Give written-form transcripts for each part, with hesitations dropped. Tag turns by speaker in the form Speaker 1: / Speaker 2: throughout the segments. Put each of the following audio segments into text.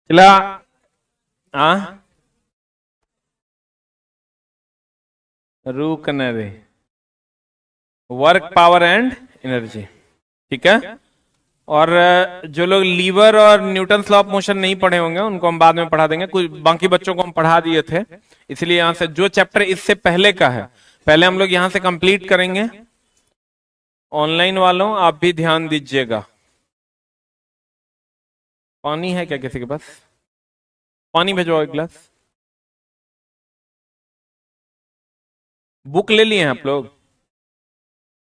Speaker 1: चला आ रुकने रे। वर्क पावर एंड एनर्जी, ठीक है। और जो लोग लीवर और न्यूटन्स लॉ ऑफ मोशन नहीं पढ़े होंगे उनको हम बाद में पढ़ा देंगे, कुछ बाकी बच्चों को हम पढ़ा दिए थे, इसलिए यहां से जो चैप्टर इससे पहले का है पहले हम लोग यहां से कंप्लीट करेंगे। ऑनलाइन वालों आप भी ध्यान दीजिएगा। पानी है क्या किसी के पास? पानी भेजवाओ एक गिलास। बुक ले लिए हैं आप लोग?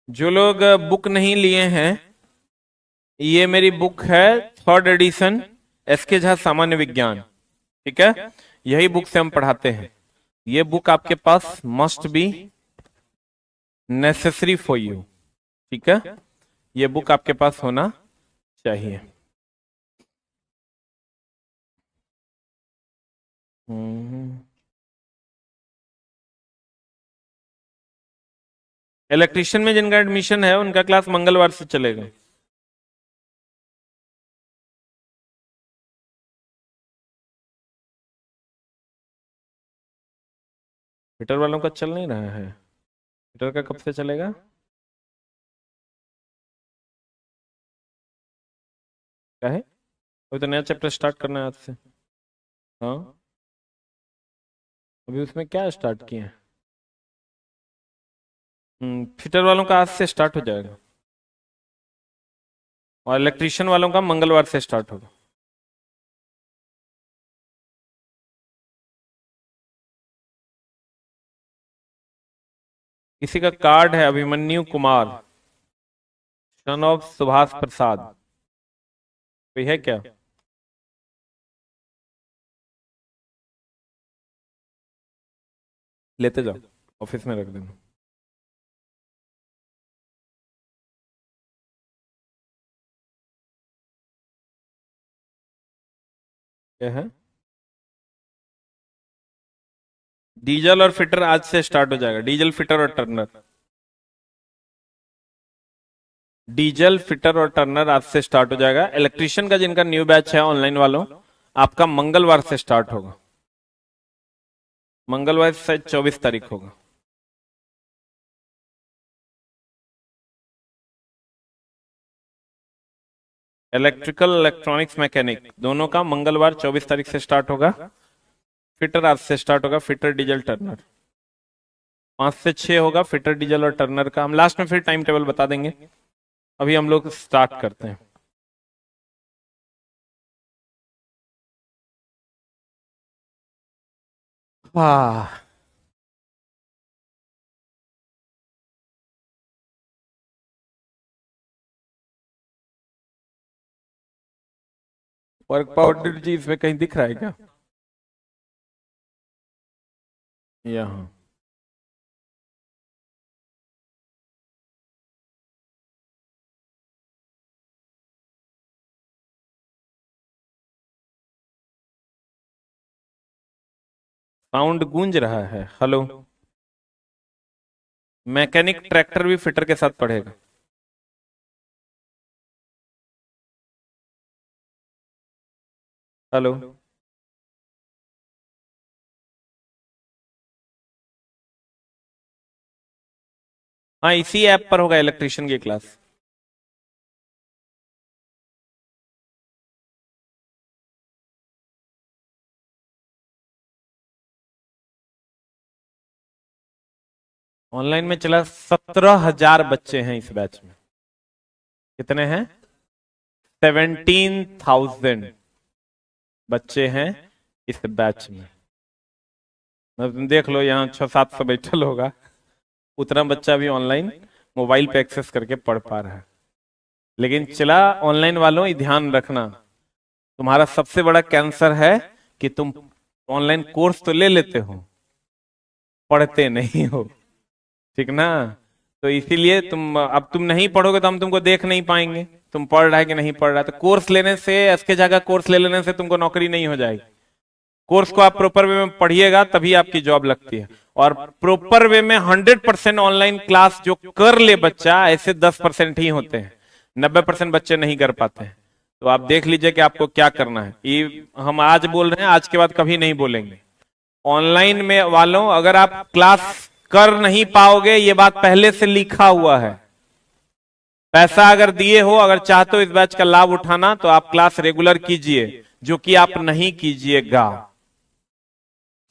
Speaker 1: जो लोग बुक नहीं लिए हैं, ये मेरी बुक है 3rd एडिशन एसके झा सामान्य विज्ञान, ठीक है। यही बुक से हम पढ़ाते हैं। ये बुक आपके पास must be necessary for you, ठीक है। ये बुक आपके पास होना चाहिए। इलेक्ट्रिशियन में जिनका एडमिशन है उनका क्लास मंगलवार से चलेगा। फिटर वालों का चल नहीं रहा है। फिटर का कब से चलेगा? क्या है? अभी तो नया चैप्टर स्टार्ट करना है आज से। हाँ, अभी उसमें क्या स्टार्ट किए हैं? फिटर वालों का आज से स्टार्ट हो जाएगा और इलेक्ट्रिशियन वालों का मंगलवार से स्टार्ट होगा। किसी का कार्ड है अभिमन्यु कुमार, सन ऑफ सुभाष प्रसाद, कोई है क्या? लेते जाओ, ऑफिस में रख देना। क्या है? डीजल और फिटर आज से स्टार्ट हो जाएगा। डीजल, फिटर और टर्नर। डीजल, फिटर और टर्नर आज से स्टार्ट हो जाएगा। इलेक्ट्रिशियन का जिनका न्यू बैच है ऑनलाइन वालों, आपका मंगलवार से स्टार्ट होगा। मंगलवार से 24 तारीख होगा। इलेक्ट्रिकल, इलेक्ट्रॉनिक्स, मैकेनिक दोनों का मंगलवार 24 तारीख से स्टार्ट होगा। फिटर आज से स्टार्ट होगा। फिटर, डीजल, टर्नर 5 से 6 होगा। फिटर, डीजल और टर्नर का हम लास्ट में फिर टाइम टेबल बता देंगे। अभी हम लोग स्टार्ट करते हैं। वाह, वर्क पाउडर जी इसमें कहीं दिख रहा है क्या? यहाँ साउंड गूंज रहा है। हेलो, मैकेनिक ट्रैक्टर भी फिटर के साथ पढ़ेगा। हेलो, हाँ इसी ऐप पर होगा इलेक्ट्रिशियन की क्लास। ऑनलाइन में चला 17,000 बच्चे हैं इस बैच में। कितने हैं? 17,000 बच्चे हैं इस बैच में। मतलब तुम देख लो, यहाँ 600-700 बैठल होगा, उतना बच्चा भी ऑनलाइन मोबाइल पे एक्सेस करके पढ़ पा रहा है। लेकिन चला ऑनलाइन वालों ही ध्यान रखना, तुम्हारा सबसे बड़ा कैंसर है कि तुम ऑनलाइन कोर्स तो ले लेते हो, पढ़ते नहीं हो, ठीक ना। तो इसीलिए अब तुम नहीं पढ़ोगे तो हम तुमको देख नहीं पाएंगे तुम पढ़ रहा है कि नहीं पढ़ रहा है। तो कोर्स लेने से, एसके जगह कोर्स ले लेने से तुमको नौकरी नहीं हो जाएगी। कोर्स को आप प्रॉपर वे में पढ़िएगा तभी आपकी जॉब लगती है। और प्रॉपर वे में 100% ऑनलाइन क्लास जो कर ले बच्चा, ऐसे 10% ही होते हैं, 90% बच्चे नहीं कर पाते हैं। तो आप देख लीजिए कि आपको क्या करना है। ये हम आज बोल रहे हैं, आज के बाद कभी नहीं बोलेंगे। ऑनलाइन में वालों, अगर आप क्लास कर नहीं पाओगे, ये बात पहले से लिखा हुआ है। पैसा अगर दिए हो, अगर चाहते हो इस बैच का लाभ उठाना, तो आप क्लास रेगुलर कीजिए, जो कि आप नहीं कीजिएगा।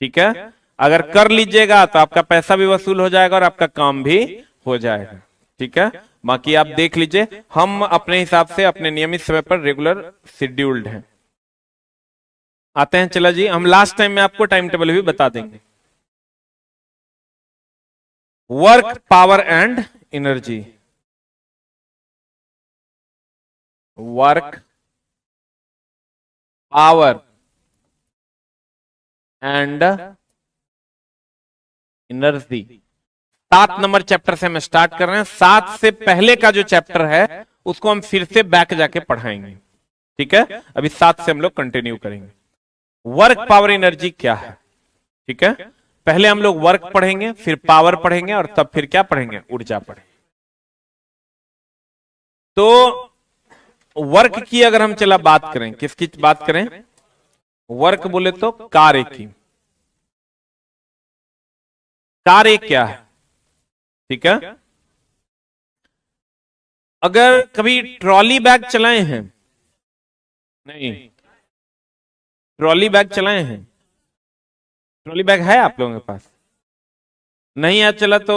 Speaker 1: ठीक है, अगर कर लीजिएगा तो आपका पैसा भी वसूल हो जाएगा और आपका काम भी हो जाएगा। ठीक है, बाकी आप देख लीजिए, हम अपने हिसाब से अपने नियमित समय पर रेगुलर शेड्यूल्ड हैं। आते हैं, चला जी, हम लास्ट टाइम में आपको टाइम टेबल भी बता देंगे। Work, power and energy. Work, power and energy. 7 number chapter से हम स्टार्ट कर रहे हैं। 7 से पहले का जो चैप्टर है उसको हम फिर से बैक जाके पढ़ाएंगे। ठीक है, अभी 7 से हम लोग कंटिन्यू करेंगे। वर्क, पावर, एनर्जी क्या है? ठीक है, पहले हम लोग वर्क पढ़ेंगे, फिर पावर पढ़ेंगे, और तब फिर क्या पढ़ेंगे? ऊर्जा पढ़ेंगे। तो वर्क की अगर हम चला बात करें, किसकी बात करें? वर्क बोले तो कार्य की। कार्य क्या है? ठीक है, अगर कभी ट्रॉली बैग चलाए हैं? नहीं, ट्रॉली बैग चलाए हैं? ट्रॉली बैग है आप लोगों के पास? नहीं है, चला तो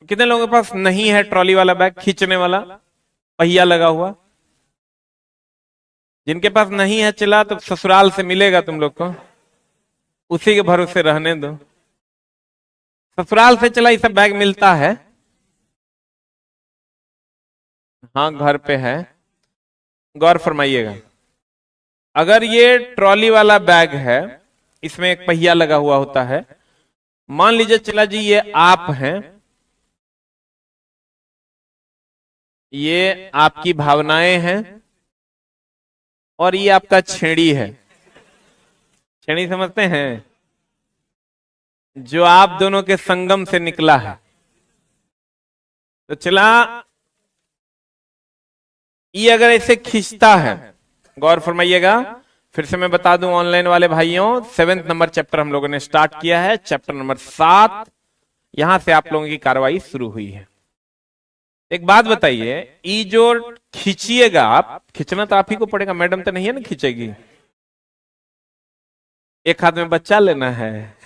Speaker 1: कितने लोगों के पास नहीं है ट्रॉली वाला बैग, खींचने वाला पहिया लगा हुआ? जिनके पास नहीं है चला, तो ससुराल से मिलेगा तुम लोग को, उसी के भरोसे रहने दो। ससुराल से चला ये सब बैग मिलता है। हाँ, घर पे है। गौर फरमाइएगा, अगर ये ट्रॉली वाला बैग है, इसमें एक पहिया लगा हुआ होता है। मान लीजिए चला जी, ये आप हैं, ये आपकी भावनाएं हैं, और ये आपका छेड़ी है। छेड़ी समझते हैं? जो आप दोनों के संगम से निकला है। तो चला, ये अगर ऐसे खींचता है, गौर फरमाइएगा, फिर से मैं बता दूं ऑनलाइन वाले भाइयों, 7 नंबर चैप्टर हम लोगों ने स्टार्ट किया है, चैप्टर नंबर 7, यहां से आप लोगों की कार्रवाई शुरू हुई है। एक बात बताइए, ये जो खींचिएगा, आप खींचना तो आप ही को पड़ेगा, मैडम तो नहीं है ना खींचेगी। एक हाथ में बच्चा लेना है,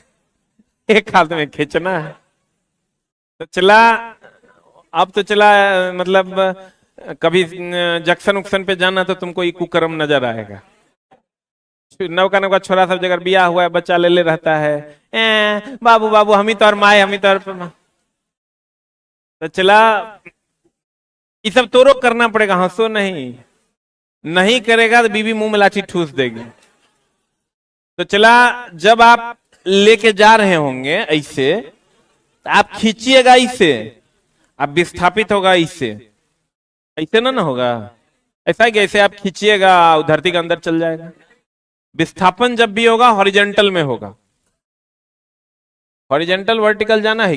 Speaker 1: एक हाथ में खींचना है। तो चला, अब तो चला, मतलब कभी जंक्शन उक्शन पे जाना तो तुमको ये कुकर्म नजर आएगा। नौका नौका छोरा सब जगह बिया हुआ है, बच्चा ले रहता है, बाबू बाबू हम ही तो और माए, हम ही तो। तो चला, ये सब तोरो करना पड़ेगा, हंसो नहीं। नहीं करेगा तो बीबी मुंह में लाठी ठूस देगी। तो चला, जब आप लेके जा रहे होंगे ऐसे, तो आप खींचिएगा ऐसे, आप विस्थापित होगा इससे, ऐसे ना होगा। ऐसा है कि ऐसे आप खींचिएगा, धरती के अंदर चल जाएगा। विस्थापन जब भी होगा हॉरिजेंटल में होगा। हॉरिजेंटल वर्टिकल जाना है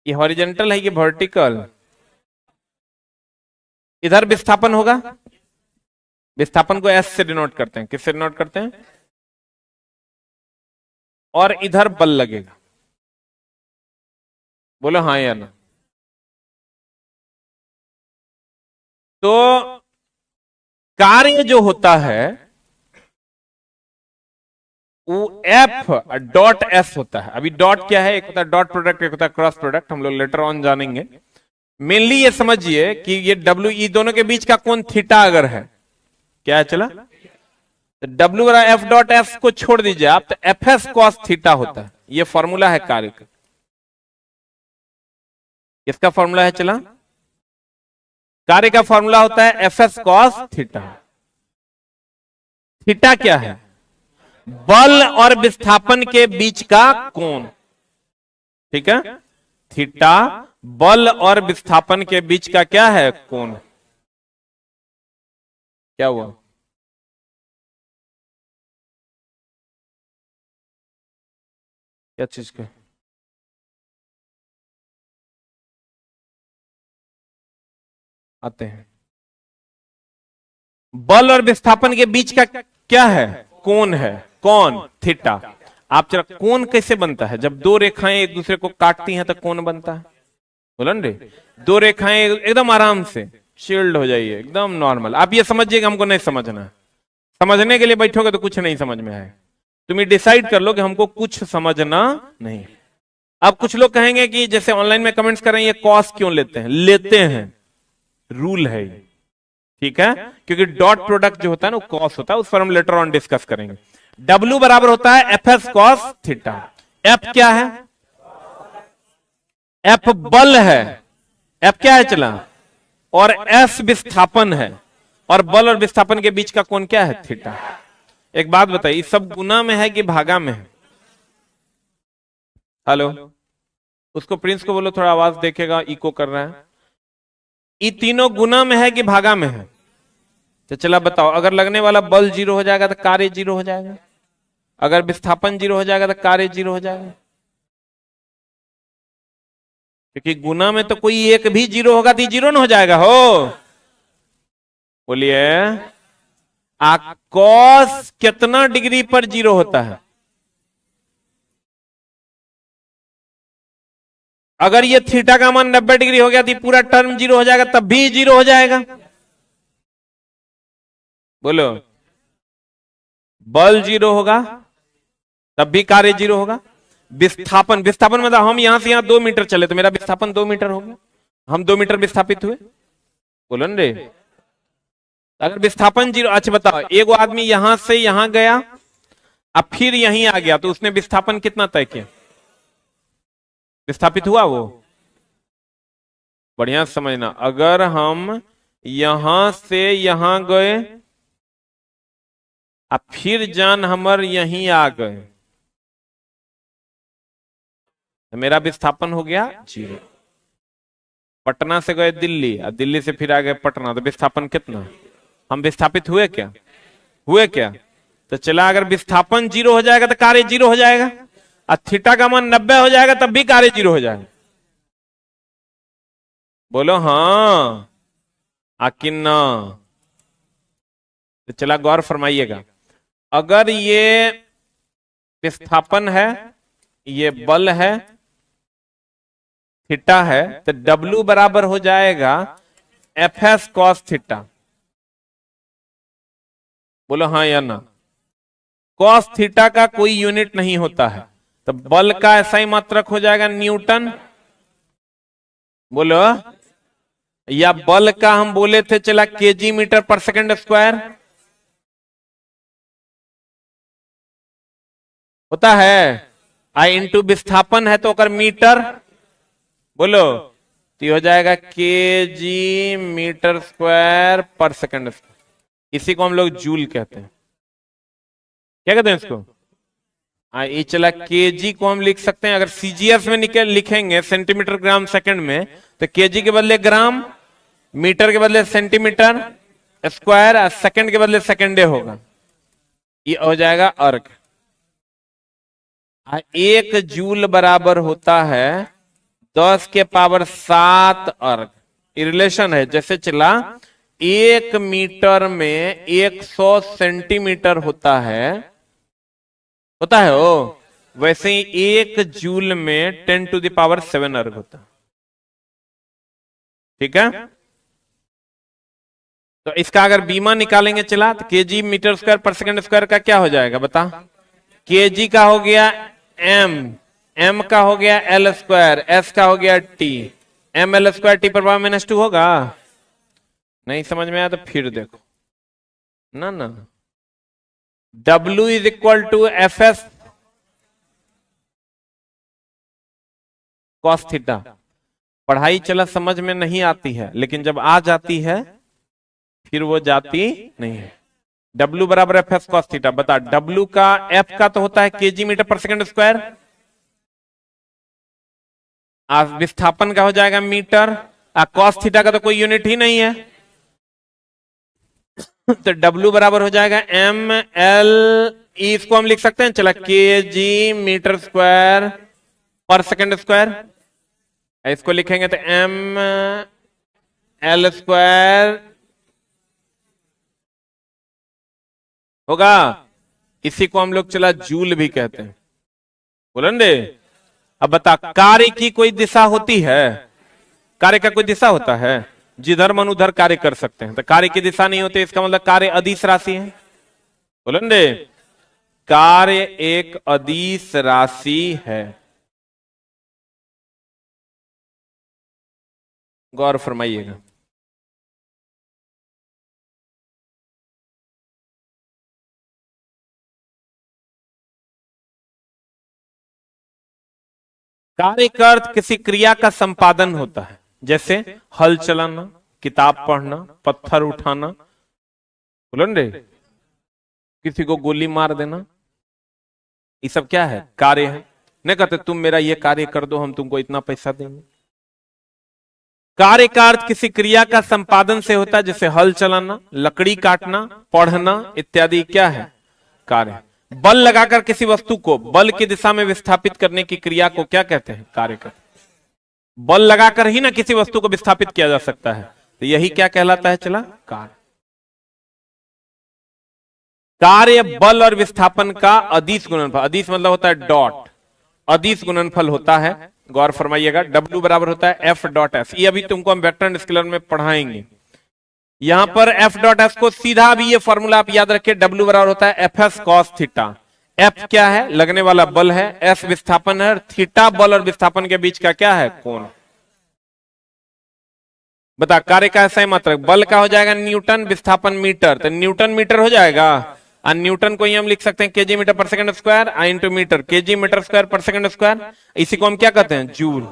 Speaker 1: ये हॉरिजेंटल है कि वर्टिकल? इधर विस्थापन होगा, विस्थापन को एस से डिनोट करते हैं। किससे डिनोट करते हैं? और इधर बल लगेगा। बोलो हाँ या ना। तो कार्य जो होता है वो एफ डॉट एस होता है। अभी डॉट क्या है? एक होता है डॉट प्रोडक्ट, एक होता है क्रॉस प्रोडक्ट, हम लोग लेटर ऑन जानेंगे। मेनली ये समझिए कि ये डब्ल्यू ई दोनों के बीच का कोण थीटा अगर है, क्या है चला, तो डब्ल्यू और एफ डॉट एस को छोड़ दीजिए आप, तो एफ एस कॉस थीटा होता है। ये फॉर्मूला है कार्य का। किसका फॉर्मूला है चला? कार्य का फॉर्मूला होता है F S cos theta. Theta क्या है? बल और विस्थापन के बीच का कोण। ठीक है, थीटा बल और विस्थापन के बीच का क्या है? कोण। क्या हुआ? क्या चीज का? आते हैं। बल और विस्थापन के बीच का क्या है? कोण है। कौन? थीटा। आप जरा कोण कैसे बनता है? जब दो रेखाएं एक दूसरे को काटती हैं तो कोण बनता है। बोलन रे, दो रेखाएं एकदम आराम से शील्ड हो जाइए, एकदम नॉर्मल। आप ये समझिएगा, हमको नहीं समझना है। समझने के लिए बैठोगे तो कुछ नहीं समझ में आए। तुम डिसाइड कर लो कि हमको कुछ समझना नहीं। अब कुछ लोग कहेंगे कि जैसे ऑनलाइन में कमेंट्स कर रहे हैं, ये कॉस क्यों लेते हैं? लेते हैं, रूल है ये, ठीक है? क्योंकि डॉट प्रोडक्ट जो होता है ना वो कॉस होता है, उस पर हम लेटर ऑन डिस्कस करेंगे। W बराबर होता है F S cos theta. F क्या है? F बल है। F क्या है चला? और S विस्थापन है। और बल और विस्थापन के बीच का कोण क्या है? थीटा। एक बात बताइए, सब गुना में है कि भागा में है? हेलो, उसको प्रिंस को बोलो थोड़ा आवाज देखेगा, इको कर रहा है। ये तीनों गुना में है कि भागा में है? तो चला बताओ, अगर लगने वाला बल 0 हो जाएगा तो कार्य 0 हो जाएगा, अगर विस्थापन 0 हो जाएगा तो कार्य 0 हो जाएगा। क्योंकि गुना में तो कोई एक भी 0 होगा तो 0 ना हो जाएगा। हो बोलिए, कॉस कितना डिग्री पर 0 होता है? अगर ये थीटा का मान 90 डिग्री हो गया तो पूरा टर्म 0 हो जाएगा, तब भी 0 हो जाएगा। बोलो, बल 0 होगा तब भी कार्य 0 होगा। विस्थापन, विस्थापन मतलब हम यहां से यहां 2 मीटर चले तो मेरा विस्थापन 2 मीटर हो गया, हम 2 मीटर विस्थापित हुए। बोलो न रे, अगर विस्थापन 0, अच्छा बताओ, एक आदमी यहां से यहां गया अब फिर यहीं आ गया तो उसने विस्थापन कितना तय किया? विस्थापित हुआ वो? बढ़िया समझना, अगर हम यहां से यहां गए अब फिर जान हमर यहीं आ गए तो मेरा विस्थापन हो गया 0। पटना से गए दिल्ली और दिल्ली से फिर आ गए पटना तो विस्थापन कितना? हम विस्थापित हुए क्या? हुए क्या? तो चला, अगर विस्थापन 0 हो जाएगा तो कार्य 0 हो जाएगा, और थीटा का मान 90 हो जाएगा तब भी कार्य 0 हो जाएगा। बोलो हाँ आकिन ना। तो चला गौर फरमाइएगा, अगर ये विस्थापन है, ये बल है, थीटा है, तो W बराबर हो जाएगा एफ एस कॉस थीटा। बोलो हाँ या ना। कॉस थीटा का कोई यूनिट नहीं होता है, तो बल का ऐसा ही मात्रक हो जाएगा न्यूटन। बोलो, या बल का हम बोले थे चला KG meter per second square होता है, आई इंटू विस्थापन है तो अगर मीटर। बोलो, तो हो जाएगा KG meter square per second square. इसी को हम लोग जूल कहते हैं। क्या कहते हैं इसको? ये चला केजी को हम लिख सकते हैं, अगर सीजीएस में निकल लिखेंगे सेंटीमीटर ग्राम सेकंड में, तो केजी के बदले ग्राम, मीटर के बदले सेंटीमीटर स्क्वायर, और सेकंड के बदले सेकंडे होगा। ये हो जाएगा अर्ग। 1 जूल बराबर होता है 10 के पावर 7 अर्ग। रिलेशन है, जैसे चला 1 मीटर में 100 सेंटीमीटर होता है वो, वैसे ही 1 जूल में 10 टू द पावर 7 अर्ग होता है। ठीक है, तो इसका अगर बीमा निकालेंगे चला तो KG meter square per second square का क्या हो जाएगा बता? केजी का हो गया एम, एम का हो गया एल स्क्वायर, एस का हो गया T, M L square T पर पावर -2 होगा। नहीं समझ में आया तो फिर देखो ना ना। W is equal to F S cos theta. पढ़ाई चला समझ में नहीं आती है, लेकिन जब आ जाती है फिर वो जाती नहीं है। W बराबर एफ एस कॉस थीटा। बता, W का F का तो होता है KG meter per second square, विस्थापन का हो जाएगा मीटर, कॉस थीटा का तो कोई यूनिट ही नहीं है, तो W बराबर हो जाएगा एम एल ई। इसको हम लिख सकते हैं चला KG meter square per second square. इसको लिखेंगे तो एम एल स्क्वायर होगा। इसी को हम लोग चला जूल भी कहते हैं, बोलेंगे। अब बता, कार्य की कोई दिशा होती है? कार्य का कोई दिशा होता है? जिधर मन उधर कार्य कर सकते हैं, तो कार्य की दिशा नहीं होती, इसका मतलब कार्य अदिश राशि है। बोलेंगे, कार्य एक अदिश राशि है। गौर फरमाइएगा। कार्य का अर्थ किसी क्रिया का संपादन होता है, जैसे हल चलाना, किताब पढ़ना, पत्थर उठाना, बोलेंगे, किसी को गोली मार देना, ये सब क्या है? कार्य है। नहीं कहते तुम मेरा ये कार्य कर दो, हम तुमको इतना पैसा देंगे। कार्य का अर्थ किसी क्रिया का संपादन से होता है, जैसे हल चलाना, लकड़ी काटना, पढ़ना इत्यादि क्या है? कार्य। बल लगाकर किसी वस्तु को बल की दिशा में विस्थापित करने की क्रिया को क्या कहते हैं? कार्य कहते हैं। बल लगाकर ही ना किसी वस्तु को विस्थापित किया जा सकता है, तो यही क्या कहलाता है? चला, कार्य। कार्य बल और विस्थापन का अदिश गुणनफल, अदिश मतलब होता है डॉट, अदिश गुणनफल होता है। गौर फरमाइएगा, W बराबर होता है F डॉट एस। ये अभी तुमको हम वेक्टर स्केलर में पढ़ाएंगे। यहां पर F डॉट एस को सीधा भी ये फॉर्मूला आप याद रखिए, W बराबर होता है FS cos थीटा। F क्या है? लगने वाला बल है, S विस्थापन है, थीटा बल और विस्थापन के बीच का क्या है? कोण। बता, कार्य का ऐसा ही मात्रक, बल का हो जाएगा न्यूटन, विस्थापन मीटर, तो न्यूटन मीटर हो जाएगा। और न्यूटन को ही हम लिख सकते हैं KG meter per second square, आई into meter KG meter square per second square. इसी को हम क्या कहते हैं? जूल।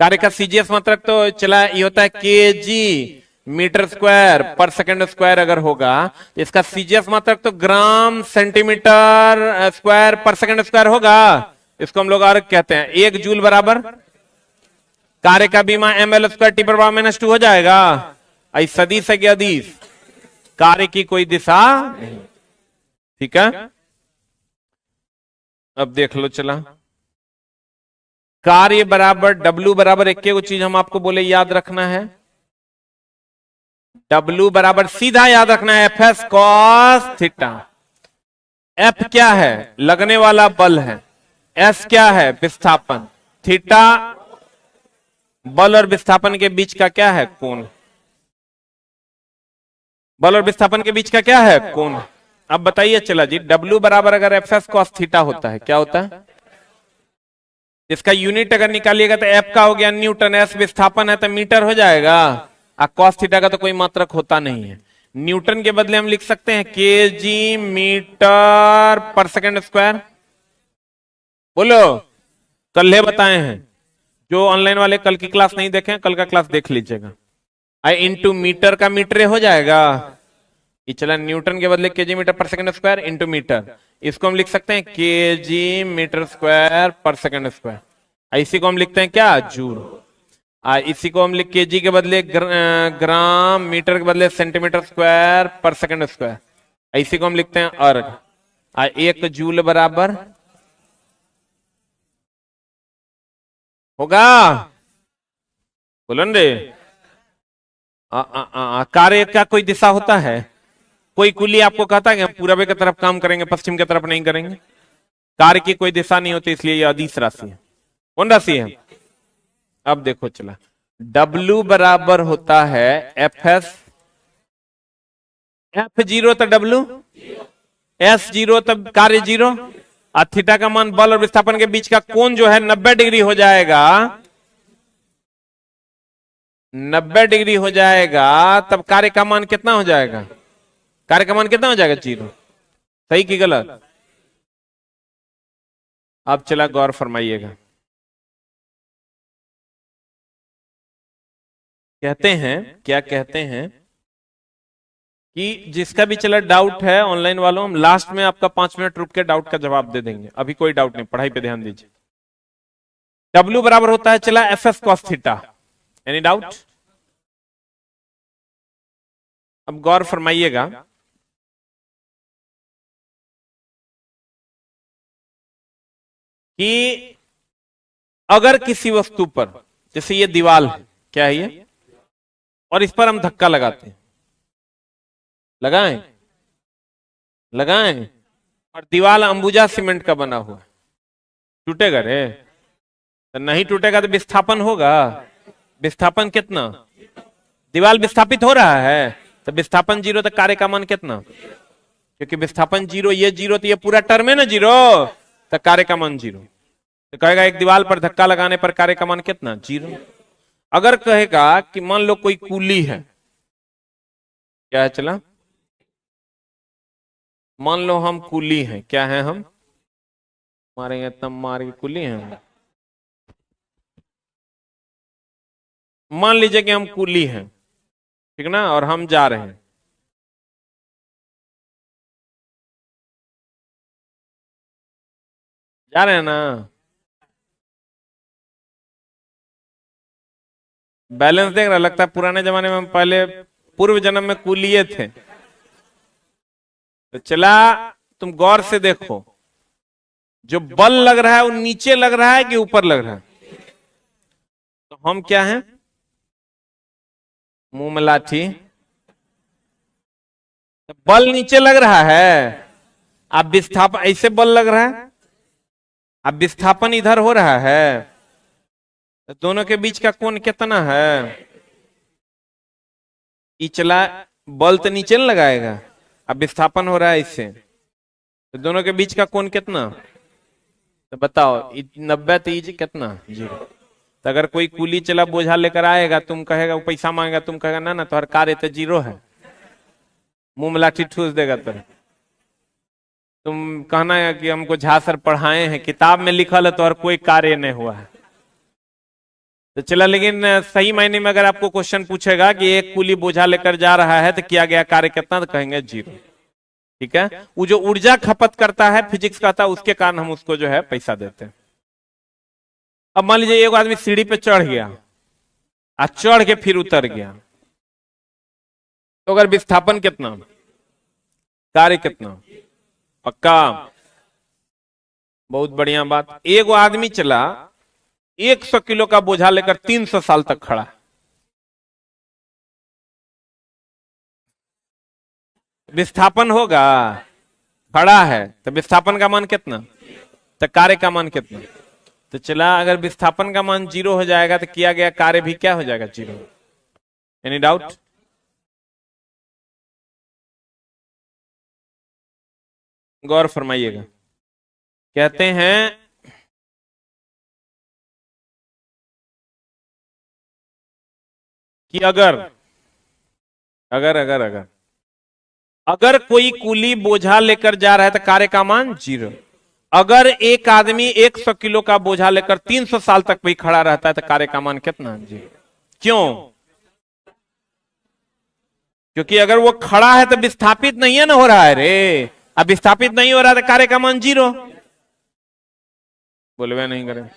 Speaker 1: कार्य का सीजीएस मात्रक तो चला ये होता है KG meter square per second square अगर होगा, तो इसका सीजीएस मात्रक तो gram centimetre square per second square होगा। इसको हम लोग और कहते हैं 1 जूल बराबर कार्य का बीमा ml स्क्वायर टी पर पावर -2 हो जाएगा। इस सदिश है कि अदिश? कार्य की कोई दिशा नहीं। ठीक है, अब देख लो चला, कार्य बराबर W बराबर एक चीज हम आपको बोले याद रखना है, W बराबर सीधा याद रखना है FS cos थीटा। F क्या है? लगने वाला बल है, S क्या है? विस्थापन, थीटा बल और विस्थापन के बीच का क्या है? कोण। बल और विस्थापन के बीच का क्या है? कोण। अब बताइए चला जी, W बराबर अगर FS cos थीटा होता है, क्या होता है? इसका यूनिट अगर निकालिएगा तो F का हो गया न्यूटन, S विस्थापन है तो मीटर हो जाएगा, और cos थीटा का तो कोई मात्रक होता नहीं है। न्यूटन के बदले हम लिख सकते हैं KG meter per second square. बोलो, कल बताए हैं, जो ऑनलाइन वाले कल की क्लास नहीं देखे, कल का क्लास देख लीजिएगा। आई इंटू मीटर का मीटर हो जाएगा, ये चला न्यूटन के बदले KG meter per second square into metre. इसको हम लिख सकते हैं KG meter square per second square. इसी को हम लिखते हैं क्या? जूल। इसी को हम लिख केजी के बदले ग्राम, मीटर के बदले centimetre square per second square. इसी को हम लिखते हैं अर्ग। 1 जूल बराबर होगा, बोलन रे, कार्य का कोई दिशा होता है? कोई कुली आपको कहता है कि हम पूरब की तरफ काम करेंगे, पश्चिम की तरफ नहीं करेंगे? कार्य की कोई दिशा नहीं होती, इसलिए यह अदिश राशि है। कौन राशि है? अब देखो चला, W बराबर होता है FS, F0 तो W, S0 तो कार्य 0, और थीटा का मान बल और विस्थापन के बीच का कोण जो है 90 डिग्री हो जाएगा। 90 डिग्री हो जाएगा, तब कार्य का मान कितना हो जाएगा? कार्य का मान कितना हो जाएगा? 0। सही कि गलत? अब चला गौर फरमाइएगा, कहते हैं, क्या कहते हैं कि जिसका भी चला डाउट है ऑनलाइन वालों, हम लास्ट में आपका 5 मिनट रुक के डाउट का जवाब दे देंगे, अभी कोई डाउट नहीं, पढ़ाई पे ध्यान दीजिए। W बराबर होता है चला FS cos theta. Any doubt? अब गौर फरमाइएगा, कि अगर किसी वस्तु पर, जैसे ये दीवार है, क्या है ये, और इस पर हम धक्का लगाते हैं, लगाएं लगाएं, और दीवार अंबुजा सीमेंट का बना हुआ, टूटेगा रे? तो नहीं टूटेगा तो विस्थापन होगा। विस्थापन कितना, दीवार विस्थापित हो रहा है तो विस्थापन जीरो, तो कार्य का मान कितना, क्योंकि विस्थापन जीरो, ये जीरो, तो ये पूरा टर्म है ना जीरो, तो कार्य का मान जीरो। तो कहेगा एक दीवार पर धक्का लगाने पर कार्य का मान कितना, जीरो। अगर कहेगा कि मान लो कोई कुली है, क्या है चला, मान लो हम कुली हैं, क्या है हम, मारेंगे तब मार के कुली हैं, मान लीजिए कि हम कुली हैं, ठीक ना, और हम जा रहे हैं, जा रहे हैं ना, बैलेंस देख रहा, लगता है पुराने जमाने में हम पहले पूर्व जन्म में कुलिये थे। तो चला, तुम गौर से देखो, जो बल लग रहा है वो नीचे लग रहा है कि ऊपर लग रहा है, तो हम क्या हैं, मुंह में लाठी, तो बल नीचे लग रहा है, अब विस्थापन ऐसे बल लग रहा है, अब विस्थापन इधर हो रहा है, तो दोनों के बीच का कोण कितना है, चला, बल तो नीचे न लगाएगा, अब विस्थापन हो रहा है इससे, तो दोनों के बीच का कोण कितना, तो बताओ 90, तो इज कितना, जीरो। तो अगर कोई कुली चला बोझा लेकर आएगा, तुम कहेगा वो पैसा मांगेगा, तुम कहेगा ना ना तो हर कार्य तो जीरो है, मुंह में लाठी ठूस देगा, तो तुम कहना है कि हमको झा सर पढ़ाए हैं, किताब में लिखल है तो हर कोई कार्य नहीं हुआ है। तो चला, लेकिन सही मायने में अगर आपको क्वेश्चन पूछेगा कि एक कुली बोझा लेकर जा रहा है तो किया गया कार्य कितना, तो कहेंगे जीरो, ठीक है। वो जो ऊर्जा खपत करता है, फिजिक्स कहता है, उसके कारण हम उसको जो है पैसा देते हैं। अब मान लीजिए एक आदमी सीढ़ी पे चढ़ गया, आज चढ़ के फिर उतर गया, तो अगर विस्थापन कितना, कार्य कितना, पक्का, बहुत बढ़िया बात। एक आदमी चला 100 किलो का बोझा लेकर 300 साल तक खड़ा, विस्थापन होगा, खड़ा है तो विस्थापन का मान कितना, तो कार्य का मान कितना। तो चला, अगर विस्थापन का मान जीरो हो जाएगा तो किया गया कार्य भी क्या हो जाएगा, जीरो। Any doubt? गौर फरमाइएगा। कहते हैं कि अगर अगर अगर अगर अगर कोई कुली बोझा लेकर जा रहा है तो कार्य का मान जीरो। अगर एक आदमी 100 किलो का बोझा लेकर 300 साल तक भी खड़ा रहता है तो कार्य का मान कितना, जीरो। क्यों? क्योंकि अगर वो खड़ा है तो विस्थापित नहीं है ना हो रहा है रे, अब विस्थापित नहीं हो रहा है तो कार्य का मान जीरो। बोलवे नहीं करें।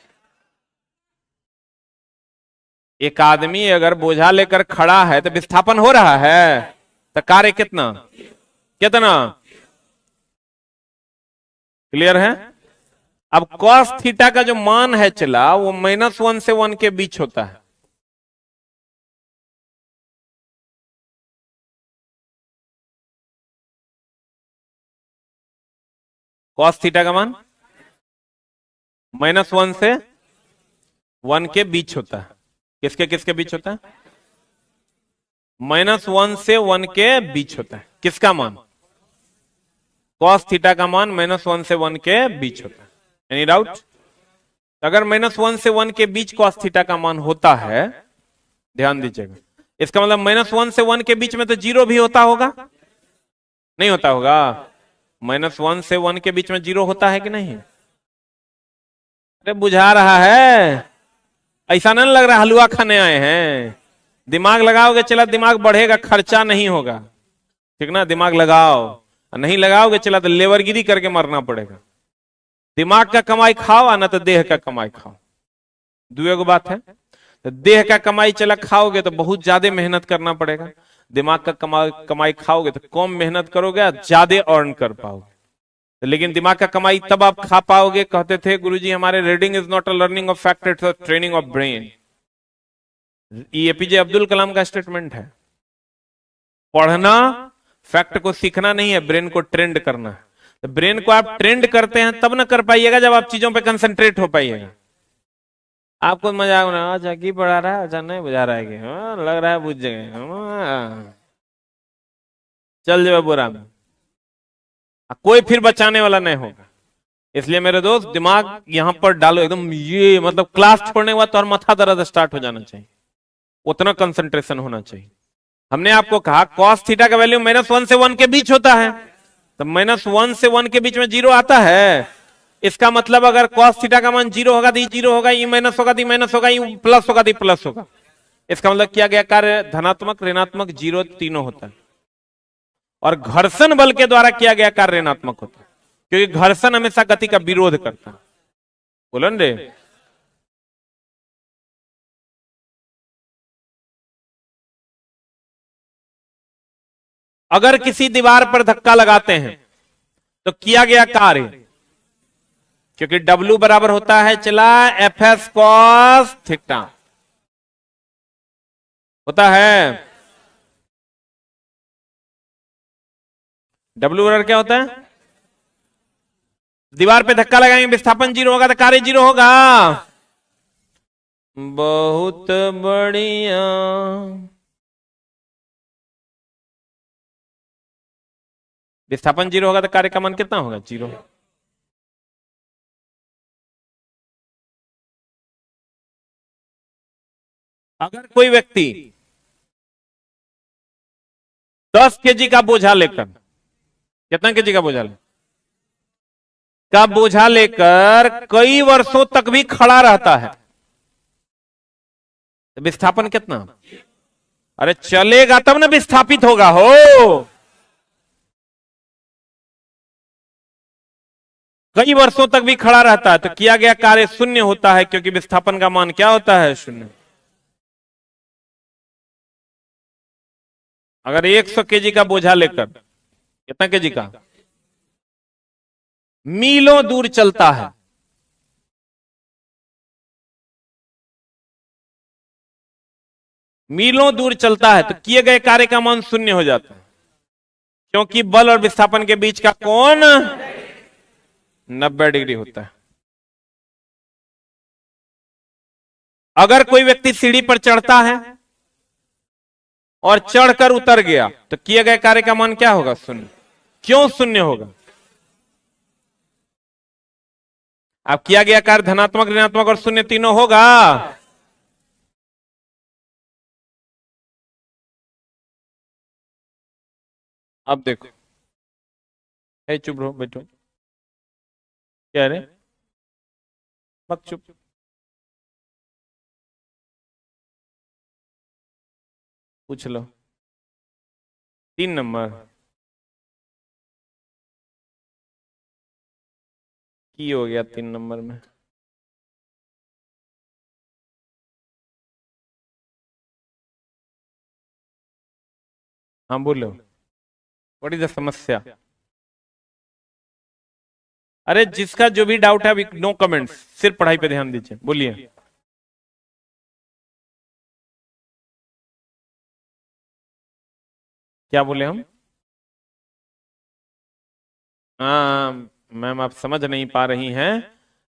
Speaker 1: एक आदमी अगर बोझा लेकर खड़ा है तो विस्थापन हो रहा है तो कार्य कितना, कितना, क्लियर है? अब कॉस थीटा का जो मान है चला, वो -1 से 1 के बीच होता है। कॉस थीटा का मान -1 से 1 के बीच होता है। किसके किसके बीच होता है? -1 से 1 के बीच होता है। किसका मान? कॉस थीटा का मान -1 से 1 के बीच होता है। Any doubt? अगर -1 से 1 के बीच कॉस थीटा का मान होता है, ध्यान दीजिएगा, इसका मतलब -1 से 1 के बीच में तो जीरो भी होता होगा, नहीं होता होगा? -1 से 1 के बीच में जीरो होता है कि नहीं? अरे बुझा रहा है, ऐसा नहीं लग रहा हलवा खाने आए हैं। दिमाग लगाओगे चला दिमाग बढ़ेगा, खर्चा नहीं होगा, ठीक ना? दिमाग लगाओ, नहीं लगाओगे चला तो लेवरगिरी करके मरना पड़ेगा। दिमाग का कमाई खाओ ना तो देह का कमाई खाओ, दुए गो बात है। तो देह का कमाई चला खाओगे तो बहुत ज्यादा मेहनत करना पड़ेगा, दिमाग का कमाई खाओगे तो कम मेहनत करोगे, ज्यादा अर्न कर पाओगे। लेकिन दिमाग का कमाई तब आप खा पाओगे, कहते थे गुरुजी हमारे, reading is not a learning of fact, it's a training of brain. ये एपीजे अब्दुल कलाम का स्टेटमेंट है। पढ़ना फैक्ट को सीखना नहीं है, ब्रेन को ट्रेंड करना है। तो ब्रेन को आप ट्रेंड करते हैं तब ना कर पाइएगा जब आप चीजों पे कंसंट्रेट हो पाइएगा। आपको मजाक ना, अच्छा की पढ़ा रहा है, अच्छा नहीं बुझा रहा है कि लग रहा है बुझ गए, चल जाए बुरा में, कोई फिर बचाने वाला नहीं होगा। इसलिए मेरे दोस्त दिमाग यहां पर डालो एकदम, ये मतलब क्लास छोड़ने के बाद तो और माथा दर्द स्टार्ट हो जाना चाहिए, उतना कंसंट्रेशन होना चाहिए। हमने आपको कहा cos थीटा का वैल्यू -1 से 1 के बीच होता है, तो -1 से 1 के बीच में 0 आता है। इसका मतलब अगर cos थीटा का मान 0 होगा तो ये 0 होगा, ये माइनस होगा तो माइनस होगा, ये प्लस होगा तो प्लस होगा। इसका मतलब किया गया कार्य धनात्मक ऋणात्मक 0 तीनों होता है। और घर्षण बल के द्वारा किया गया कार्य ऋणात्मक होता है, क्योंकि घर्षण हमेशा गति का विरोध करता है। बोलो रे, अगर किसी दीवार पर धक्का लगाते हैं तो किया गया कार्य, क्योंकि W बराबर होता है चला Fs cos थीटा होता है। W बराबर क्या होता है? दीवार पे धक्का लगाएंगे, विस्थापन 0 होगा तो कार्य 0 होगा। बहुत बढ़िया। विस्थापन 0 होगा तो कार्य का मान कितना होगा? 0। अगर कोई व्यक्ति 10 केजी का बोझा लेकर, कितना केजी का बोझा लेकर कई वर्षों तक भी खड़ा रहता है तो विस्थापन कितना? अरे चलेगा तब ना विस्थापित होगा हो। कई वर्षों तक भी खड़ा रहता है तो किया गया कार्य शून्य होता है, क्योंकि विस्थापन का मान क्या होता है? शून्य। अगर 100 केजी का बोझा लेकर, कितना केजी का, मीलों दूर चलता है, मीलों दूर चलता है तो किए गए कार्य का मान शून्य हो जाता है, क्योंकि बल और विस्थापन के बीच का कोण 90 डिग्री होता है। अगर कोई व्यक्ति सीढ़ी पर चढ़ता है और चढ़कर उतर गया तो किए गए कार्य का मान क्या होगा? शून्य। क्यों शून्य होगा? अब किया गया कार्य धनात्मक ऋणात्मक और शून्य तीनों होगा। अब देखो, चुप रहो, बैठो, क्या रे, मत चुप। पूछ लो। 3 नंबर की हो गया 3 नंबर में? हाँ बोलो, व्हाट इज द समस्या? अरे जिसका जो भी डाउट है अभी नो कमेंट्स, सिर्फ पढ़ाई पे ध्यान दीजिए, बोलिए। क्या बोले हम? हाँ मैम, आप समझ नहीं पा रही हैं।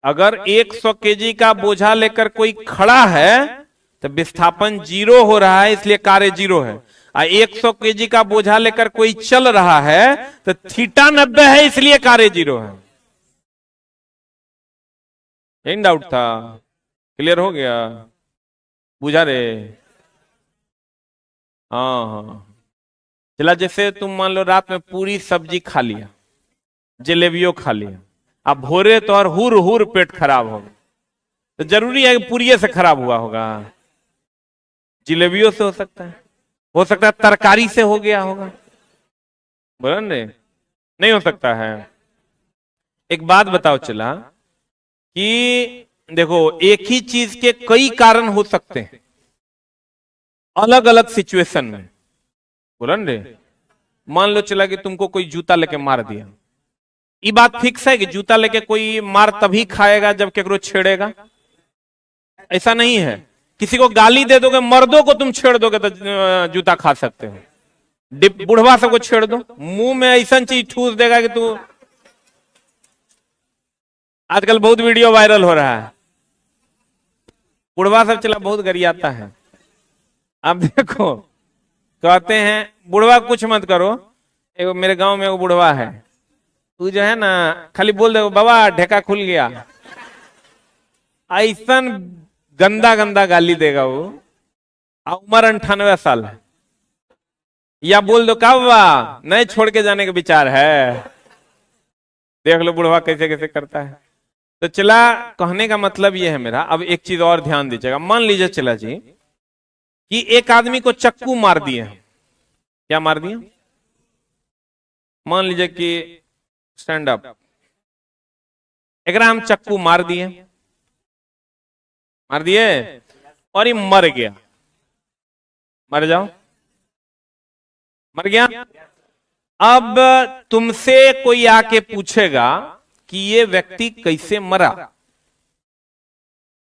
Speaker 1: अगर 100 केजी का बोझा लेकर कोई खड़ा है तो विस्थापन 0 हो रहा है, इसलिए कार्य 0 है। 100 केजी का बोझा लेकर कोई चल रहा है तो थीटा 90 है, इसलिए कार्य 0 है। यही डाउट था, क्लियर हो गया? बुझा रे? हाँ हाँ। चला, जैसे तुम मान लो रात में पूरी सब्जी खा लिया, जलेबियों खा लिया, अब भोरे तो और हुर हुर पेट खराब होगा, तो जरूरी है कि पूरी से खराब हुआ होगा? जलेबियों से हो सकता है तरकारी से हो गया होगा, बोला ने? नहीं हो सकता है। एक बात बताओ चला कि देखो, एक ही चीज के कई कारण हो सकते हैं अलग अलग सिचुएशन में, बोला रे? मान लो चला कि तुमको कोई जूता लेके मार दिया, ये बात फिक्स है कि जूता लेके कोई मार तभी खाएगा जब केकरो छेड़ेगा? ऐसा नहीं है। किसी को गाली दे दोगे, मर्दों को तुम छेड़ दोगे तो जूता खा सकते हो। बुढ़वा सबको छेड़ दो, मुंह में ऐसा चीज ठूस देगा कि तू। आजकल बहुत वीडियो वायरल हो रहा है, बुढ़वा सब चला बहुत गरियाता है। अब देखो, कहते हैं बुढ़वा कुछ मत करो। एगो मेरे गांव में एगो बुढ़वा है, तू जो है ना खाली बोल दे बाबा ढेका खुल गया, ऐसा गंदा गंदा गाली देगा वो। उम्र 98 साल है। या बोल दो का बाबा नहीं छोड़ के जाने का विचार है। देख लो बुढ़वा कैसे कैसे करता है। तो चला, कहने का मतलब ये है मेरा। अब एक चीज और ध्यान दीजिएगा। मान लीजिए चला जी कि एक आदमी को चक्कू मार दिए। क्या मार दिए? मान लीजिए कि स्टैंड अप, एक हम चक्कू मार दिए और ये मर गया। मर जाओ, मर गया। अब तुमसे कोई आके पूछेगा कि ये व्यक्ति कैसे मरा।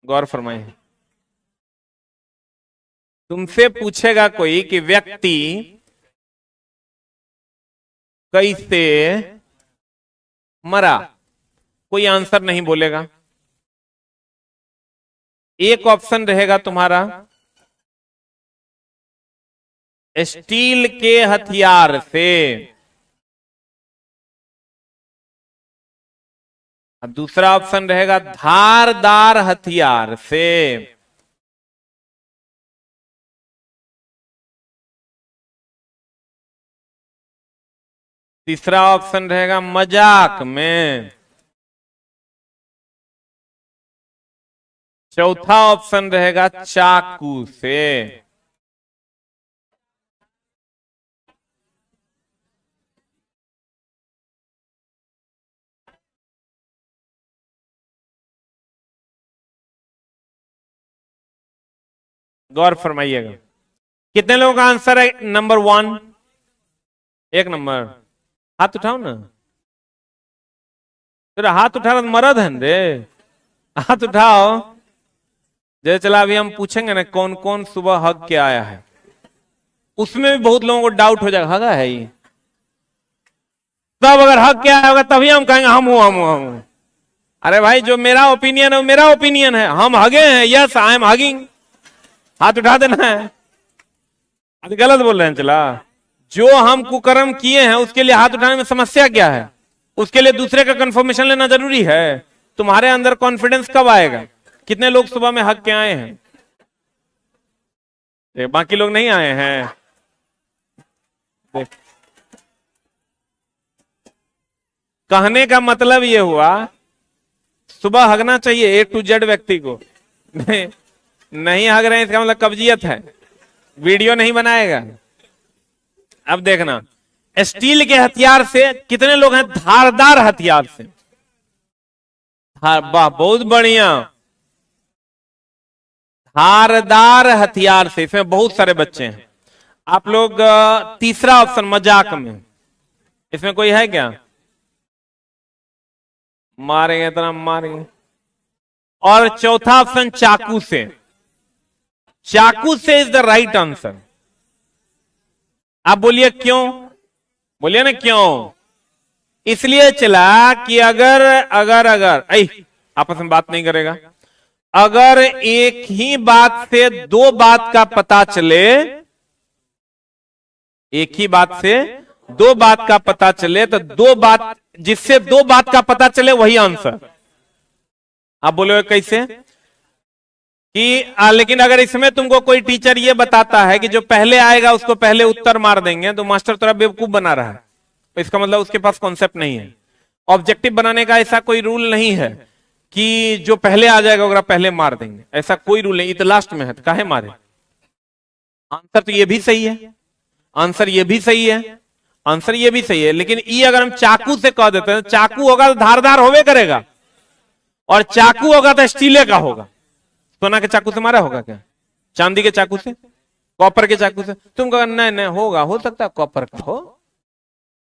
Speaker 1: गौर फरमाइए, तुमसे पूछेगा कोई कि व्यक्ति कैसे मरा, कोई आंसर नहीं बोलेगा। एक ऑप्शन रहेगा तुम्हारा, स्टील के हथियार से। दूसरा ऑप्शन रहेगा धारदार हथियार से। तीसरा ऑप्शन रहेगा मजाक में। चौथा ऑप्शन रहेगा चाकू से। गौर फरमाइएगा। कितने लोगों का आंसर है नंबर 1? एक नंबर। हाथ उठाओ ना, तेरा हाथ उठा रहा मरद है रे, हाथ उठाओ। जैसे चला अभी हम पूछेंगे ना कौन कौन सुबह हक के आया है, उसमें भी बहुत लोगों को डाउट हो जाएगा हगा है ये। तब अगर हक के आया होगा तभी हम कहेंगे हम हूं। अरे भाई जो मेरा ओपिनियन है वो मेरा ओपिनियन है, हम हगे हैं, यस आई एम हगिंग, हाथ उठा देना है। अब गलत बोल रहे हैं चला। जो हम कुकर्म किए हैं उसके लिए हाथ उठाने में समस्या क्या है? उसके लिए दूसरे का कंफर्मेशन लेना जरूरी है। तुम्हारे अंदर कॉन्फिडेंस कब आएगा? कितने लोग सुबह में हक के आए हैं? बाकी लोग नहीं आए हैं। देख, कहने का मतलब ये हुआ सुबह हगना चाहिए A to Z व्यक्ति को। नहीं हग रहे हैं इसका मतलब कब्जियत है, वीडियो नहीं बनाएगा। अब देखना, स्टील के हथियार से। कितने लोग हैं धारदार हथियार से? वाह बहुत बढ़िया, धारदार हथियार से। इसमें बहुत सारे बच्चे हैं। आप लोग तीसरा ऑप्शन मजाक में, इसमें कोई है क्या? मारेंगे इतना मारेंगे। और चौथा ऑप्शन चाकू से। चाकू से इज द राइट आंसर। आप बोलिए क्यों? बोलिए ना क्यों? इसलिए चला कि अगर अगर अगर आपस में बात नहीं करेगा। अगर एक ही बात से दो बात का पता चले, एक ही बात से दो बात का पता चले, तो दो बात, जिससे दो बात का पता चले वही आंसर। आप बोलोगे कैसे? कि लेकिन अगर इसमें तुमको कोई टीचर ये बताता है कि जो पहले आएगा उसको पहले उत्तर मार देंगे, तो मास्टर थोड़ा बेवकूफ बना रहा है, तो इसका मतलब उसके पास कॉन्सेप्ट नहीं है। ऑब्जेक्टिव बनाने का ऐसा कोई रूल नहीं है कि जो पहले आ जाएगा वगैरह पहले मार देंगे, ऐसा कोई रूल नहीं। ये तो लास्ट में है, तो काहे मारे? आंसर तो ये भी सही है, आंसर ये भी सही है, आंसर ये भी सही है। लेकिन ये अगर हम चाकू से कह देते हैं, चाकू होगा तो धारदार होवे करेगा, और चाकू होगा तो स्टीले का होगा। सोना के चाकू से मारा होगा क्या? चांदी के चाकू से, कॉपर के चाकू से? तुम कहो नहीं नहीं होगा, हो सकता है कॉपर का हो,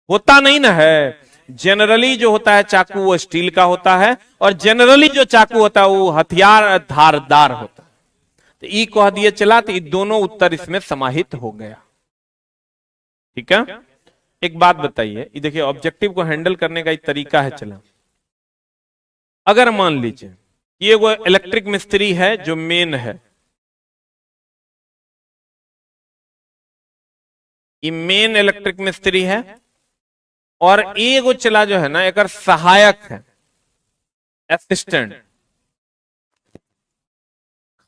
Speaker 1: होता नहीं ना है। जनरली जो होता है चाकू वो स्टील का होता है, और जनरली जो चाकू होता है वो हथियार धारदार होता है। तो ई कह दिए चला, तो ये दोनों उत्तर इसमें समाहित हो गया। ठीक है, एक बात बताइए, ये देखिए ऑब्जेक्टिव को हैंडल करने का एक तरीका है। चला, अगर मान लीजिए कि ये वो इलेक्ट्रिक मिस्त्री है जो मेन है, ये मेन इलेक्ट्रिक मिस्त्री है, और एगो चला जो है ना एक सहायक है, असिस्टेंट।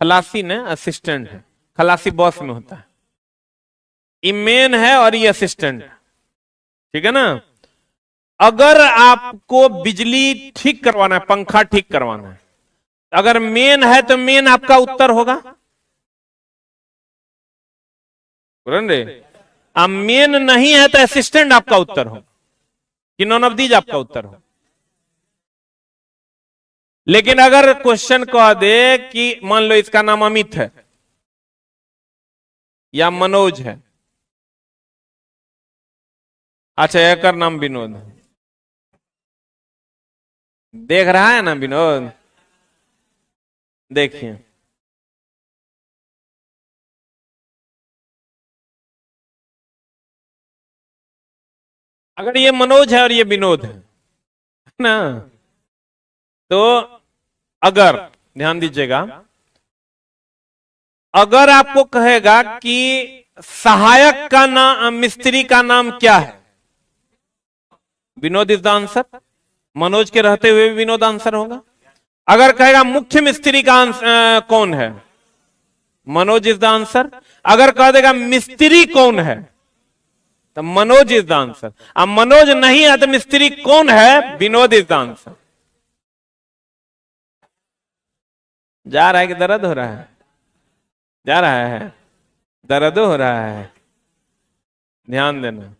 Speaker 1: खलासी ने असिस्टेंट है, खलासी बॉस में होता है, ये मेन है और ये असिस्टेंट है। ठीक है ना। अगर आपको बिजली ठीक करवाना है, पंखा ठीक करवाना है, अगर मेन है तो मेन आपका उत्तर होगा। अब मेन नहीं है तो असिस्टेंट आपका उत्तर हो, कि नॉन ऑफ दीज आपका उत्तर हो। लेकिन अगर क्वेश्चन कह दे कि मान लो इसका नाम अमित है या मनोज है, अच्छा एक नाम विनोद है, देख रहा है ना विनोद, देखिए अगर ये मनोज है और ये विनोद है ना, तो अगर ध्यान दीजिएगा, अगर आपको कहेगा कि सहायक का नाम, मिस्त्री का नाम क्या है, Vinod is the answer. Manoj के रहते हुए भी विनोद आंसर होगा। अगर कहेगा मुख्य मिस्त्री का कौन है, मनोज इज द आंसर। अगर कह देगा मिस्त्री कौन है, तो मनोज इज द आंसर। अब मनोज नहीं है तो मिस्त्री कौन है, विनोद इज द आंसर। जा रहा है कि दर्द हो रहा है? जा रहा है, दर्द हो रहा है। ध्यान देना,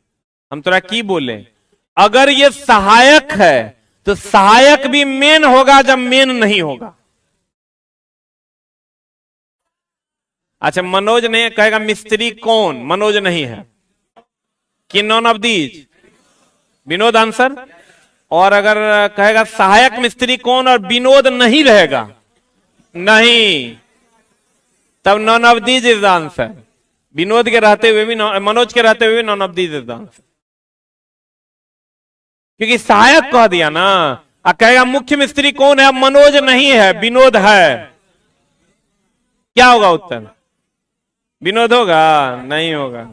Speaker 1: हम थोड़ा की बोले, अगर ये सहायक है तो सहायक भी मेन होगा जब मेन नहीं होगा। अच्छा, मनोज ने कहेगा मिस्त्री कौन, मनोज नहीं है, कि none of these, Vinod answer. और अगर कहेगा सहायक मिस्त्री कौन और विनोद नहीं रहेगा, नहीं, तब none of these is the answer. Vinod के रहते हुए भी, मनोज के रहते हुए भी none of these is the answer, क्योंकि सहायक कह दिया ना। अब कहेगा मुख्य मिस्त्री कौन है, मनोज नहीं है, विनोद है, क्या होगा उत्तर? विनोद होगा? नहीं होगा।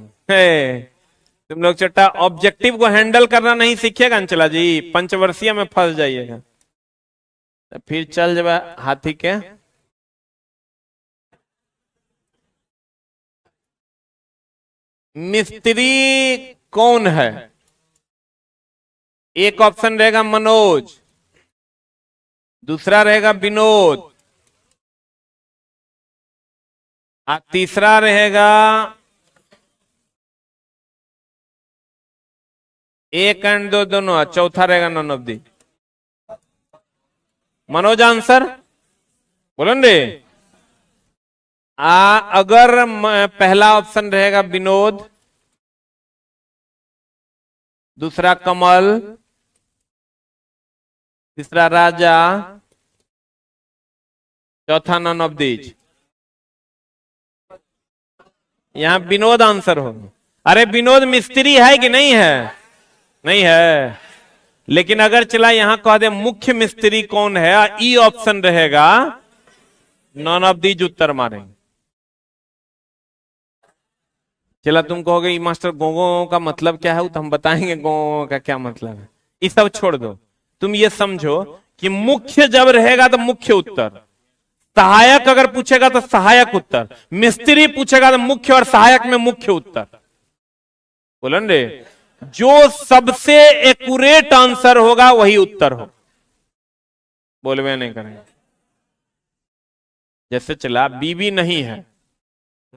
Speaker 1: तुम लोग चट्टा ऑब्जेक्टिव को हैंडल करना नहीं सीखेगा अंचला जी, पंचवर्षीय में फंस जाइएगा, तो फिर चल जाए हाथी के। मिस्त्री कौन है, एक ऑप्शन रहेगा मनोज, दूसरा रहेगा विनोद, और तीसरा रहेगा एक एंड दो दोनों, चौथा रहेगा none of the. Manoj answer बोलो रे। अगर पहला ऑप्शन रहेगा विनोद, दूसरा कमल, तीसरा राजा, चौथा नॉन ऑफ दीज, यहां विनोद आंसर होगा। अरे विनोद मिस्त्री है कि नहीं है? नहीं है। लेकिन अगर चला यहां कह दे मुख्य मिस्त्री कौन है, ई ऑप्शन रहेगा, नॉन ऑफ दीज उत्तर मारेंगे। चला तुम कहोगे मास्टर गोगो का मतलब क्या है, तो हम बताएंगे गोगो का क्या मतलब है। ये सब छोड़ दो, तुम ये समझो कि मुख्य जब रहेगा तो मुख्य उत्तर, सहायक अगर पूछेगा तो सहायक उत्तर, मिस्त्री पूछेगा तो मुख्य और सहायक में मुख्य उत्तर। बोलन रे, जो सबसे एक्यूरेट आंसर होगा वही उत्तर हो। बोलवे नहीं करेंगे। जैसे चला बीवी नहीं है,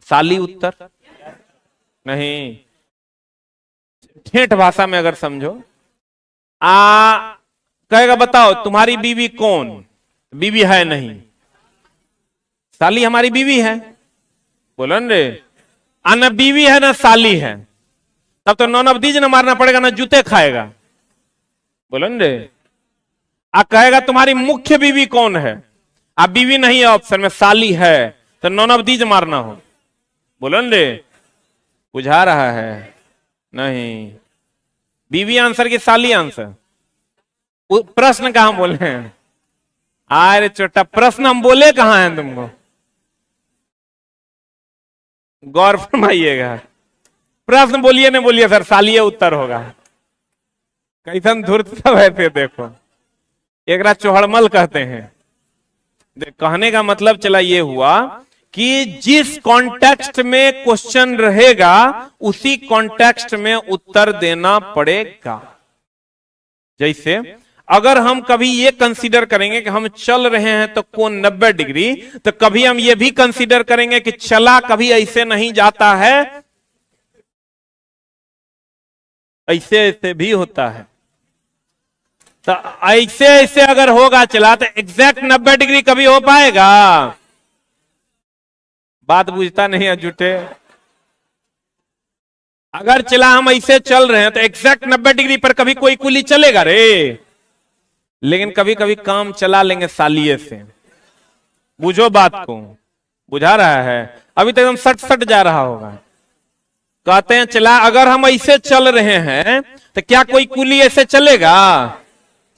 Speaker 1: साली उत्तर नहीं। ठेठ भाषा में अगर समझो, कहेगा बताओ तुम्हारी बीवी कौन, बीवी है नहीं, साली हमारी बीवी है। बोलन रे, न बीवी है ना साली है, तब तो नॉन ऑफ दीज ना मारना पड़ेगा, ना जूते खाएगा। बोलन रे, कहेगा तुम्हारी मुख्य बीवी कौन है, बीवी नहीं है ऑप्शन में, साली है, तो नॉन ऑफ दीज मारना हो, बोलो न रे, बुझा रहा है नहीं। बीवी आंसर की साली आंसर, प्रश्न कहां बोले हैं? अरे छोटा प्रश्न हम बोले कहां हैं तुमको, गौर फरमाइएगा। प्रश्न बोलिए नहीं बोलिए सर, सालिए उत्तर होगा। कैसन धूर्त सब है थे, देखो एकरा चौहड़मल कहते हैं। कहने का मतलब चला ये हुआ कि जिस कॉन्टेक्स्ट में क्वेश्चन रहेगा उसी कॉन्टेक्स्ट में उत्तर देना पड़ेगा। जैसे अगर हम कभी ये कंसीडर करेंगे कि हम चल रहे हैं तो कोण 90 डिग्री, तो कभी हम ये भी कंसीडर करेंगे कि चला कभी ऐसे नहीं जाता है, ऐसे ऐसे भी होता है। तो ऐसे ऐसे अगर होगा चला तो एग्जैक्ट 90 डिग्री कभी हो पाएगा? बात बुझता नहीं है जुटे। अगर चला हम ऐसे चल रहे हैं तो एग्जैक्ट 90 डिग्री पर कभी कोई कुली चलेगा रे? लेकिन कभी कभी काम चला लेंगे सालिए से, बुझो बात को, बुझा रहा है? अभी तक एकदम सट सट जा रहा होगा। कहते हैं चला अगर हम ऐसे चल रहे हैं तो क्या कोई कुली ऐसे चलेगा?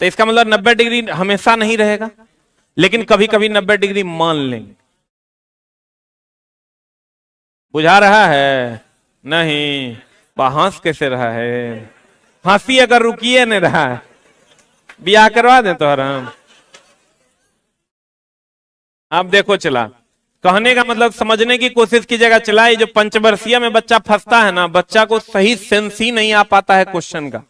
Speaker 1: तो इसका मतलब 90 डिग्री हमेशा नहीं रहेगा, लेकिन कभी कभी 90 डिग्री मान लेंगे। बुझा रहा है नहीं? हंस कैसे रहा है? हंसी अगर रुकिए नहीं रहा, ब्याह करवा दें तो हम। अब देखो चला, कहने का मतलब समझने की कोशिश कीजिएगा। चला ये जो पंचवर्षीय में बच्चा फंसता है ना, बच्चा को सही सेंस ही नहीं आ पाता है क्वेश्चन का,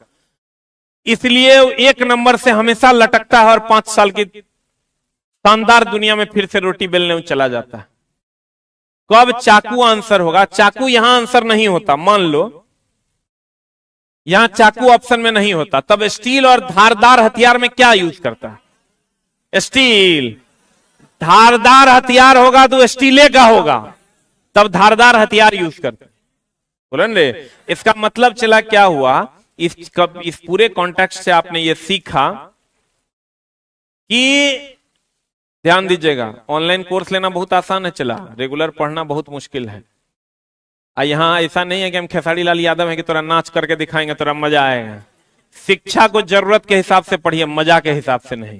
Speaker 1: इसलिए 1 नंबर से हमेशा लटकता है और 5 साल की शानदार दुनिया में फिर से रोटी बेलने चला जाता है। कब चाकू आंसर होगा? चाकू यहां आंसर नहीं होता, मान लो यहां चाकू ऑप्शन में नहीं होता, तब स्टील और धारदार हथियार में क्या यूज करता है? स्टील। धारदार हथियार होगा तो स्टीले का होगा, तब धारदार हथियार यूज करते हैं। बोलन रे, इसका मतलब चला क्या हुआ, इस पूरे कॉन्टेक्स्ट से आपने ये सीखा कि ध्यान दीजिएगा, ऑनलाइन कोर्स लेना बहुत आसान है चला, रेगुलर पढ़ना बहुत मुश्किल है। यहां ऐसा नहीं है कि हम खेसारी लाल यादव हैं कि तोरा नाच करके दिखाएंगे तोरा मजा आएगा। शिक्षा को जरूरत के हिसाब से पढ़िए, मजा के हिसाब से नहीं।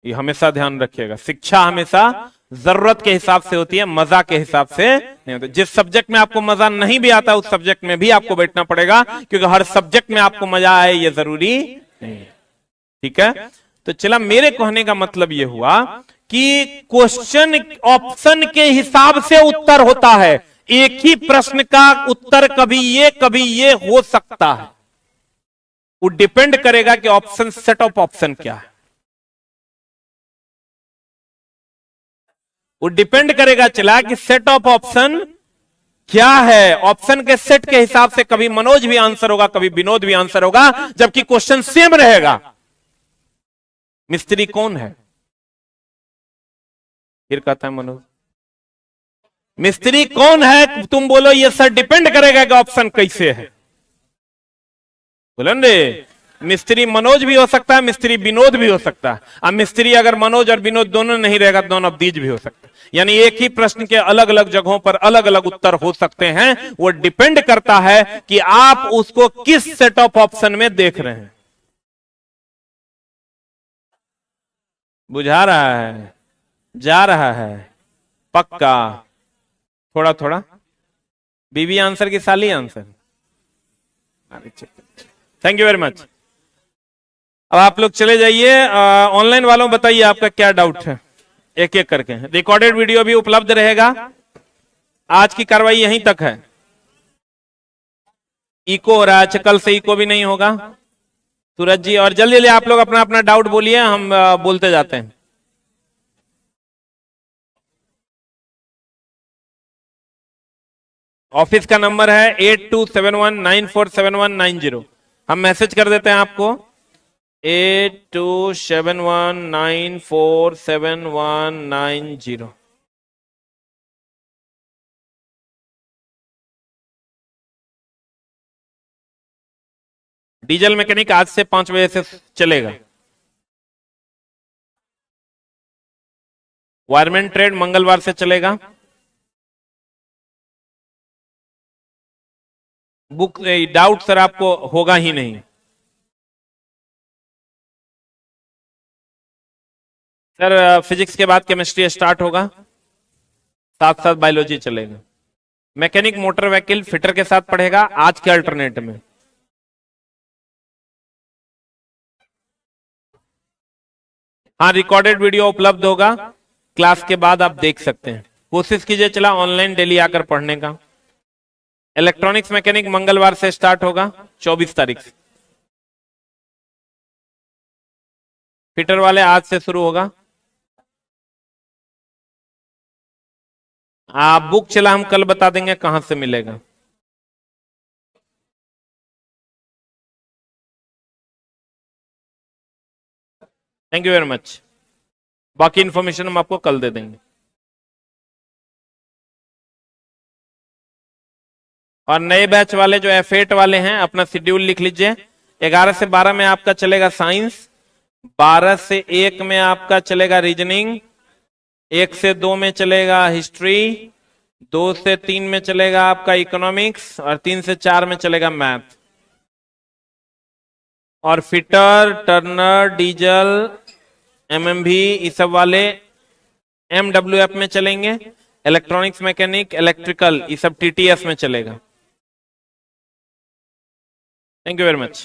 Speaker 1: ये हमेशा ध्यान रखिएगा, शिक्षा हमेशा जरूरत के हिसाब से होती है, मजा के हिसाब से नहीं होती। जिस सब्जेक्ट में आपको मजा नहीं भी आता उस सब्जेक्ट में भी आपको बैठना पड़ेगा, क्योंकि हर सब्जेक्ट में आपको मजा आए ये जरूरी नहीं। ठीक है, तो चला मेरे कहने का मतलब ये हुआ कि क्वेश्चन ऑप्शन के हिसाब से उत्तर होता है। एक ही प्रश्न का उत्तर कभी ये हो सकता है। वो डिपेंड करेगा कि ऑप्शन, सेट ऑफ ऑप्शन क्या है। वो डिपेंड करेगा चला कि सेट ऑफ ऑप्शन क्या है। ऑप्शन के सेट के हिसाब से कभी मनोज भी आंसर होगा, कभी विनोद भी आंसर होगा, जबकि क्वेश्चन सेम रहेगा। मिस्त्री कौन है? फिर कहता है मनोज, मिस्त्री कौन है? तुम बोलो ये सर डिपेंड करेगा कि ऑप्शन कैसे है। बोलन रे, मिस्त्री मनोज भी हो सकता है, मिस्त्री विनोद भी हो सकता है। अब मिस्त्री अगर मनोज और विनोद दोनों नहीं रहेगा तो दोनों दीज भी हो सकता है। यानी एक ही प्रश्न के अलग अलग जगहों पर अलग अलग उत्तर हो सकते हैं। वो डिपेंड करता है कि आप उसको किस सेट ऑफ ऑप्शन में देख रहे हैं। बुझा रहा है? जा रहा है? पक्का? थोड़ा थोड़ा? बीबी आंसर की साली answer? Thank you very much. अब आप लोग चले जाइए। ऑनलाइन वालों बताइए आपका क्या डाउट है, एक एक करके। रिकॉर्डेड वीडियो भी उपलब्ध रहेगा। आज की कार्रवाई यहीं तक है। इको हो रहा है, कल से इको भी नहीं होगा। सूरज जी, और जल्दी जल्दी आप लोग अपना अपना डाउट बोलिए, हम बोलते जाते हैं। ऑफिस का नंबर है 8271947190। हम मैसेज कर देते हैं आपको 8271947190। डीजल मैकेनिक आज से 5 बजे से चलेगा। वायरमैन ट्रेड मंगलवार से चलेगा। बुक डाउट सर आपको होगा ही नहीं। सर फिजिक्स के बाद केमिस्ट्री स्टार्ट होगा, साथ साथ बायोलॉजी चलेगा। मैकेनिक मोटर व्हीकल फिटर के साथ पढ़ेगा आज के अल्टरनेट में। हाँ, रिकॉर्डेड वीडियो उपलब्ध होगा, क्लास के बाद आप देख सकते हैं। कोशिश कीजिए चला ऑनलाइन डेली आकर पढ़ने का। इलेक्ट्रॉनिक्स मैकेनिक मंगलवार से स्टार्ट होगा, 24 तारीख से। फिटर वाले आज से शुरू होगा। आप बुक चला हम कल बता देंगे कहां से मिलेगा। Thank you very much. बाकी इंफॉर्मेशन हम आपको कल दे देंगे। और नए बैच वाले जो F8 वाले हैं अपना शेड्यूल लिख लीजिए। 11 से 12 में आपका चलेगा साइंस, 12 से 1 में आपका चलेगा रीजनिंग, 1 से 2 में चलेगा हिस्ट्री, 2 से 3 में चलेगा आपका इकोनॉमिक्स और 3 से 4 में चलेगा मैथ। और फिटर, टर्नर, डीजल, एमएमवी ये सब वाले MWF में चलेंगे। इलेक्ट्रॉनिक्स मैकेनिक, इलेक्ट्रिकल ये सब TTS में चलेगा। Thank you very much.